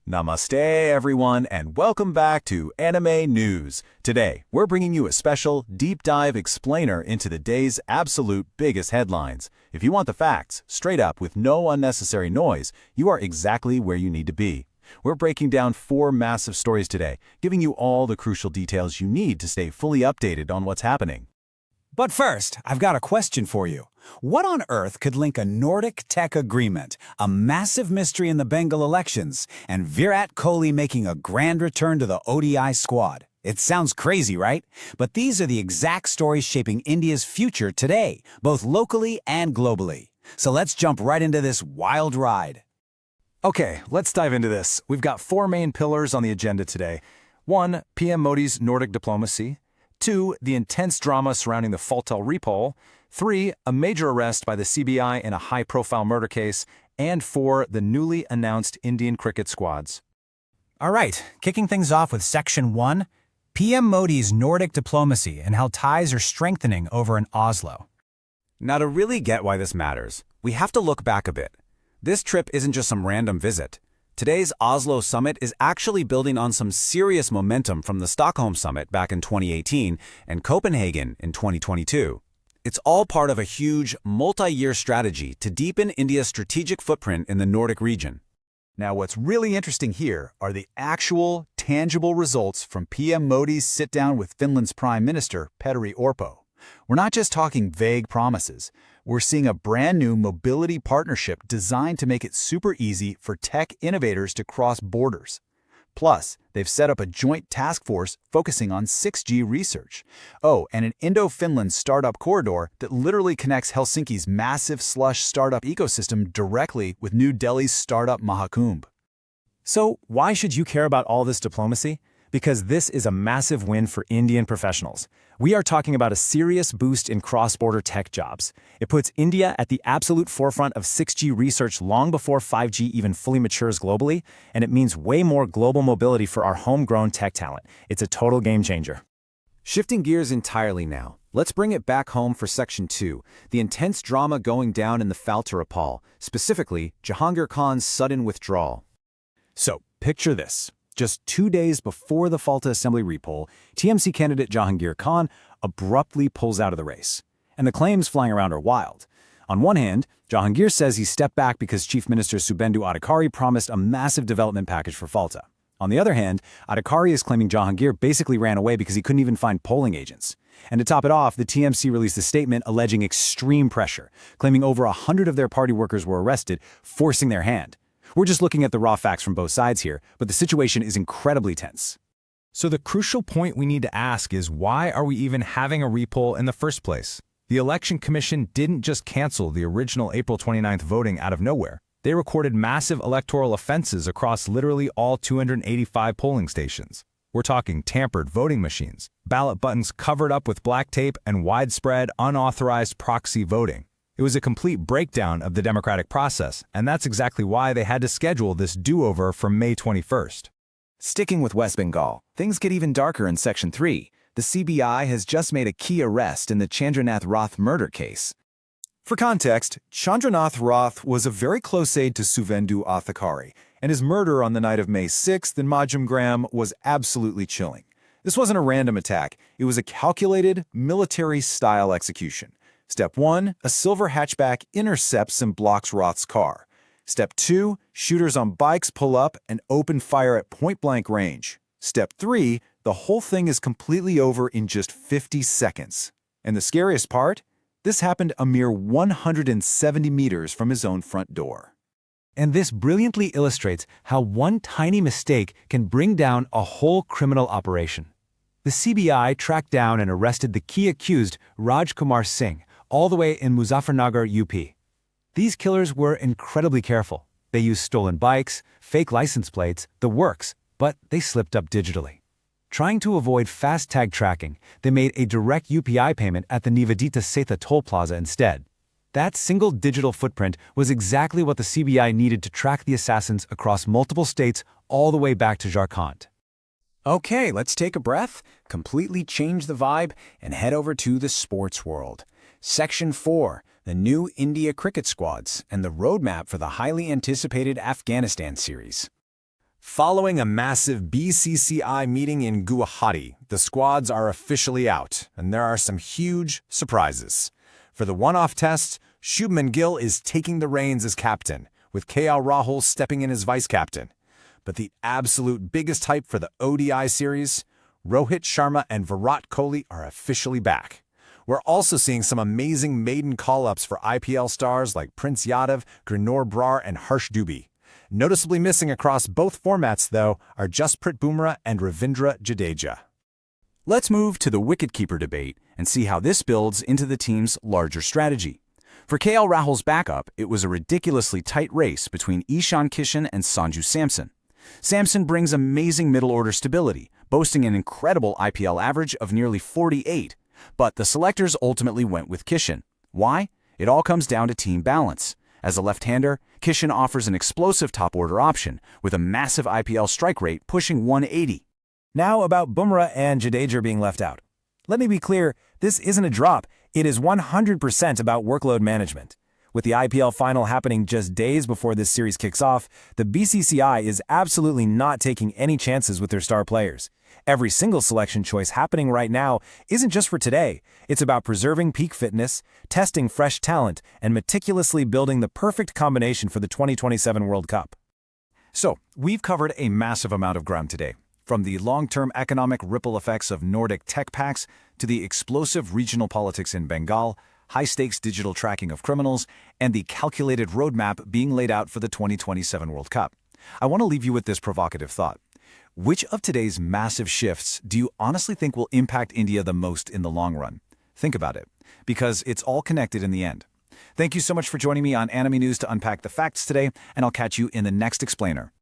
Namaste, everyone, and welcome back to Anime News. Today, we're bringing you a special, deep dive explainer into the day's absolute biggest headlines. If you want the facts, straight up with no unnecessary noise, you are exactly where you need to be. We're breaking down 4 massive stories today, giving you all the crucial details you need to stay fully updated on what's happening. But first, I've got a question for you. What on earth could link a Nordic tech agreement, a massive mystery in the Bengal elections, and Virat Kohli making a grand return to the ODI squad? It sounds crazy, right? But these are the exact stories shaping India's future today, both locally and globally. So let's jump right into this wild ride. Okay, let's dive into this. We've got 4 main pillars on the agenda today. 1. PM Modi's Nordic diplomacy. 2. The intense drama surrounding the Falta Repoll. 3. A major arrest by the CBI in a high-profile murder case. And 4. The newly announced Indian cricket squads. All right, kicking things off with Section 1, PM Modi's Nordic diplomacy and how ties are strengthening over in Oslo. Now, to really get why this matters, we have to look back a bit. This trip isn't just some random visit. Today's Oslo summit is actually building on some serious momentum from the Stockholm summit back in 2018 and Copenhagen in 2022. It's all part of a huge, multi-year strategy to deepen India's strategic footprint in the Nordic region. Now, what's really interesting here are the actual, tangible results from PM Modi's sit-down with Finland's Prime Minister, Petteri Orpo. We're not just talking vague promises. We're seeing a brand new mobility partnership designed to make it super easy for tech innovators to cross borders. Plus, they've set up a joint task force focusing on 6G research. Oh, and an Indo-Finland startup corridor that literally connects Helsinki's massive slush startup ecosystem directly with New Delhi's startup Mahakumbh. So, why should you care about all this diplomacy? Because this is a massive win for Indian professionals. We are talking about a serious boost in cross-border tech jobs. It puts India at the absolute forefront of 6G research long before 5G even fully matures globally, and it means way more global mobility for our homegrown tech talent. It's a total game changer. Shifting gears entirely now, let's bring it back home for Section 2, the intense drama going down in the Falta Repoll, specifically Jahangir Khan's sudden withdrawal. So, picture this. Just 2 days before the Falta Assembly repoll, TMC candidate Jahangir Khan abruptly pulls out of the race. And the claims flying around are wild. On one hand, Jahangir says he stepped back because Chief Minister Subhendu Adhikari promised a massive development package for Falta. On the other hand, Adhikari is claiming Jahangir basically ran away because he couldn't even find polling agents. And to top it off, the TMC released a statement alleging extreme pressure, claiming over 100 of their party workers were arrested, forcing their hand. We're just looking at the raw facts from both sides here, but the situation is incredibly tense. So the crucial point we need to ask is, why are we even having a repoll in the first place? The Election Commission didn't just cancel the original April 29th voting out of nowhere. They recorded massive electoral offenses across literally all 285 polling stations. We're talking tampered voting machines, ballot buttons covered up with black tape, and widespread, unauthorized proxy voting. It was a complete breakdown of the democratic process, and that's exactly why they had to schedule this do-over for May 21st. Sticking with West Bengal, things get even darker in Section 3. The CBI has just made a key arrest in the Chandranath Roth murder case. For context, Chandranath Roth was a very close aide to Subhendu Adhikari, and his murder on the night of May 6th in Majumgram was absolutely chilling. This wasn't a random attack. It was a calculated, military-style execution. Step 1, a silver hatchback intercepts and blocks Roth's car. Step 2, shooters on bikes pull up and open fire at point-blank range. Step 3, the whole thing is completely over in just 50 seconds. And the scariest part? This happened a mere 170 meters from his own front door. And this brilliantly illustrates how one tiny mistake can bring down a whole criminal operation. The CBI tracked down and arrested the key accused, Raj Kumar Singh, all the way in Muzaffarnagar, UP. These killers were incredibly careful. They used stolen bikes, fake license plates, the works, but they slipped up digitally. Trying to avoid fast tag tracking, they made a direct UPI payment at the Nivedita Setha toll plaza instead. That single digital footprint was exactly what the CBI needed to track the assassins across multiple states all the way back to Jharkhand. Okay, let's take a breath, completely change the vibe, and head over to the sports world. Section 4, the new India cricket squads and the roadmap for the highly anticipated Afghanistan series. Following a massive BCCI meeting in Guwahati, the squads are officially out, and there are some huge surprises. For the one-off test, Shubman Gill is taking the reins as captain, with KL Rahul stepping in as vice-captain. But the absolute biggest hype for the ODI series, Rohit Sharma and Virat Kohli are officially back. We're also seeing some amazing maiden call-ups for IPL stars like Prince Yadav, Gurnor Brar, and Harsh Dubey. Noticeably missing across both formats, though, are Jasprit Bumrah and Ravindra Jadeja. Let's move to the wicketkeeper debate and see how this builds into the team's larger strategy. For KL Rahul's backup, it was a ridiculously tight race between Ishan Kishan and Sanju Samson. Samson brings amazing middle-order stability, boasting an incredible IPL average of nearly 48, but the selectors ultimately went with Kishan. Why? It all comes down to team balance. As a left-hander, Kishan offers an explosive top-order option, with a massive IPL strike rate pushing 180. Now about Bumrah and Jadeja being left out. Let me be clear, this isn't a drop. It is 100% about workload management. With the IPL final happening just days before this series kicks off, the BCCI is absolutely not taking any chances with their star players. Every single selection choice happening right now isn't just for today. It's about preserving peak fitness, testing fresh talent, and meticulously building the perfect combination for the 2027 World Cup. So, we've covered a massive amount of ground today. From the long-term economic ripple effects of Nordic tech packs to the explosive regional politics in Bengal, high-stakes digital tracking of criminals, and the calculated roadmap being laid out for the 2027 World Cup. I want to leave you with this provocative thought. Which of today's massive shifts do you honestly think will impact India the most in the long run? Think about it, because it's all connected in the end. Thank you so much for joining me on Anime News to unpack the facts today, and I'll catch you in the next explainer.